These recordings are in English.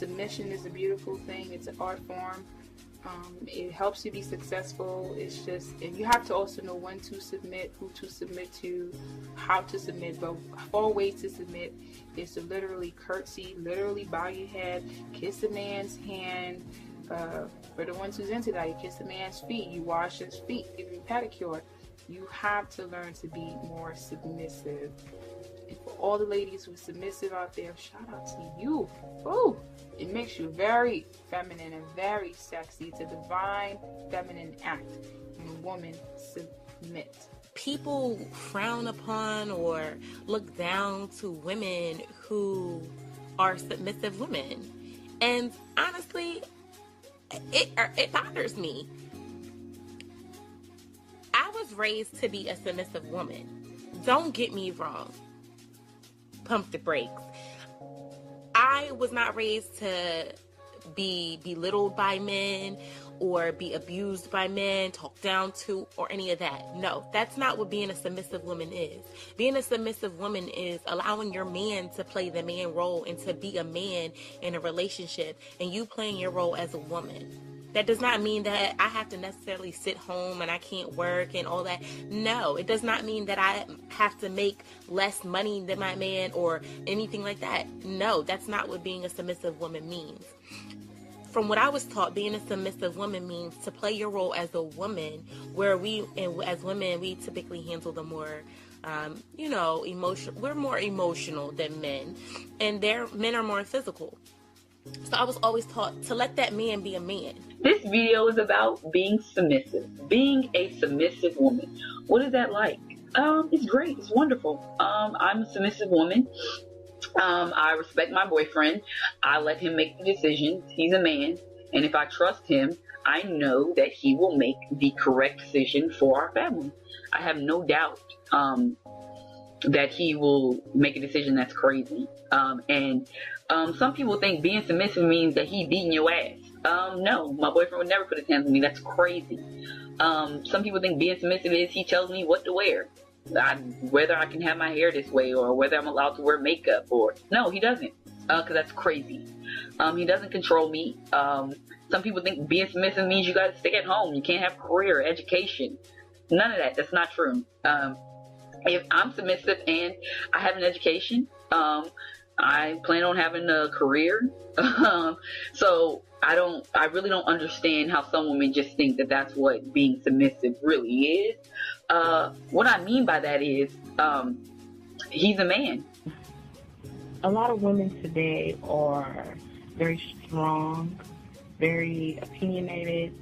submission is a beautiful thing. It's an art form. It helps you be successful. It's just, and you have to also know when to submit, who to submit to, how to submit. But 4 ways to submit is to literally curtsy, literally bow your head, kiss a man's hand. For the ones who's into that, you kiss a man's feet, you wash his feet, give him a pedicure. You have to learn to be more submissive. And for all the ladies who are submissive out there, shout out to you. Ooh, it makes you very feminine and very sexy. It's a divine feminine act when a woman submits. People frown upon or look down to women who are submissive women. And honestly, it bothers me. I was raised to be a submissive woman. Don't get me wrong. Pump the brakes. I was not raised to be belittled by men or be abused by men, talked down to, or any of that. No, that's not what being a submissive woman is. Being a submissive woman is allowing your man to play the man role and to be a man in a relationship, and you playing your role as a woman. That does not mean that I have to necessarily sit home and I can't work and all that. No, it does not mean that I have to make less money than my man or anything like that. No, that's not what being a submissive woman means. From what I was taught, being a submissive woman means to play your role as a woman, where as women, we typically handle the more, emotional. We're more emotional than men, and men are more physical. So I was always taught to let that man be a man. This video is about being submissive, being a submissive woman. What is that like? It's great. It's wonderful. I'm a submissive woman. I respect my boyfriend. I let him make the decisions. He's a man. And if I trust him, I know that he will make the correct decision for our family. I have no doubt that he will make a decision that's crazy. Some people think being submissive means that he beating your ass. No, my boyfriend would never put his hands on me. That's crazy. Some people think being submissive is he tells me what to wear. Whether I can have my hair this way or whether I'm allowed to wear makeup or... No, he doesn't. Because that's crazy. He doesn't control me. Some people think being submissive means you gotta stay at home. You can't have a career or education. None of that. That's not true. If I'm submissive and I have an education, I plan on having a career. So I really don't understand how some women just think that that's what being submissive really is. What I mean by that is, he's a man. A lot of women today are very strong, very opinionated.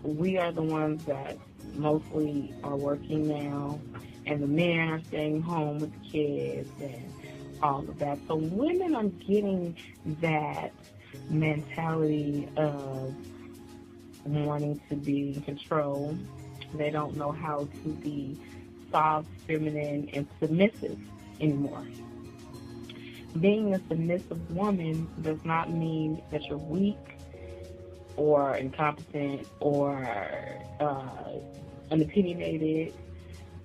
We are the ones that mostly are working now, and the men are staying home with the kids and all of that. So women are getting that mentality of wanting to be in control. They don't know how to be soft, feminine, and submissive anymore. Being a submissive woman does not mean that you're weak or incompetent or unopinionated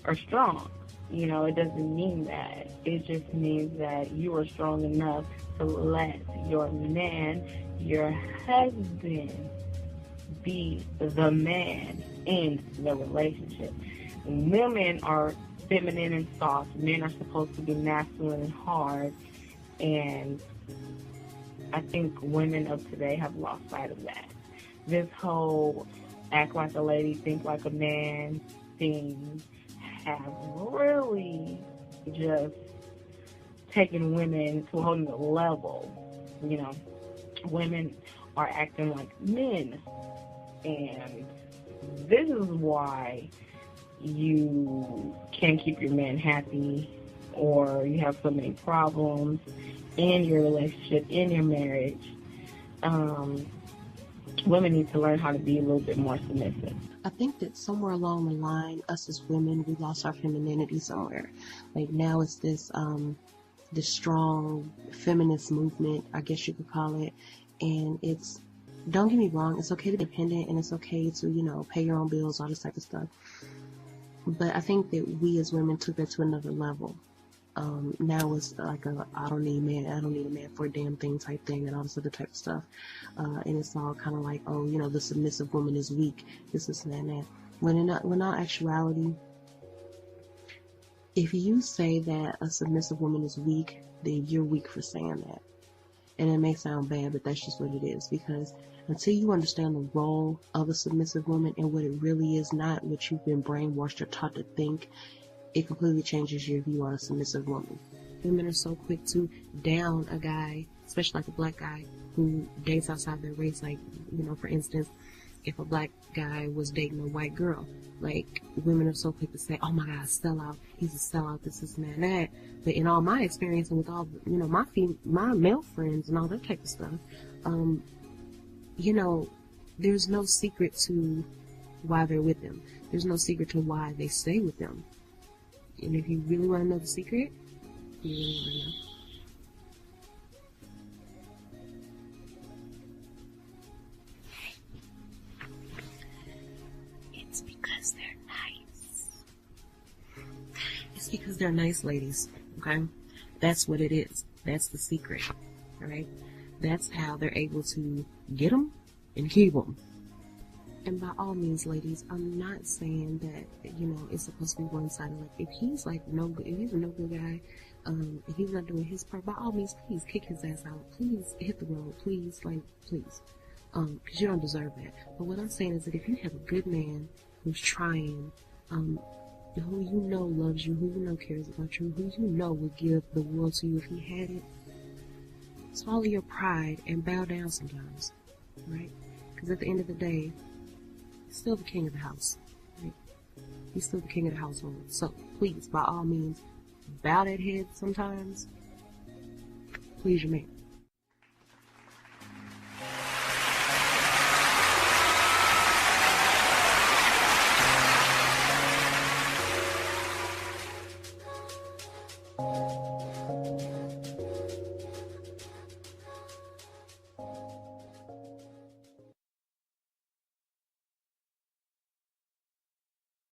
or strong. You know, it doesn't mean that. It just means that you are strong enough to let your man, your husband, be the man in the relationship. Women are feminine and soft. Men are supposed to be masculine and hard. And I think women of today have lost sight of that. This whole act like a lady, think like a man thing have really just taken women to a whole new level. You know, women are acting like men. And this is why you can't keep your man happy, or you have so many problems in your relationship, in your marriage. Women need to learn how to be a little bit more submissive. I think that somewhere along the line, us as women, we lost our femininity somewhere. Like now it's this strong feminist movement, I guess you could call it. And it's, don't get me wrong, it's okay to be independent and it's okay to, you know, pay your own bills, all this type of stuff. But I think that we as women took that to another level. Now it's like I don't need a man for a damn thing type thing and all this other type of stuff. And it's all kind of like, oh, you know, the submissive woman is weak. This and that. When in all actuality, if you say that a submissive woman is weak, then you're weak for saying that. And it may sound bad, but that's just what it is. Because until you understand the role of a submissive woman and what it really is, not what you've been brainwashed or taught to think, it completely changes your view on a submissive woman. Women are so quick to down a guy, especially like a black guy, who dates outside their race. Like, you know, for instance, if a black guy was dating a white girl, like, women are so quick to say, oh my God, sellout, he's a sellout, this and that. But in all my experience and with all, you know, my male friends and all that type of stuff, you know, there's no secret to why they're with them. There's no secret to why they stay with them. And if you really want to know the secret, you really want to know. It's because they're nice. It's because they're nice, ladies. Okay? That's what it is. That's the secret. Alright? That's how they're able to get them and keep them. And by all means, ladies, I'm not saying that, you know, it's supposed to be one-sided. Like, if he's like no good, if he's a no good guy, if he's not doing his part, by all means, please kick his ass out. Please hit the road. Please, please. Because you don't deserve that. But what I'm saying is that if you have a good man who's trying, who you know loves you, who you know cares about you, who you know would give the world to you if he had it, swallow your pride and bow down sometimes, right? Because at the end of the day, he's still the king of the house, right? He's still the king of the household. So please, by all means, bow that head sometimes. Please your man.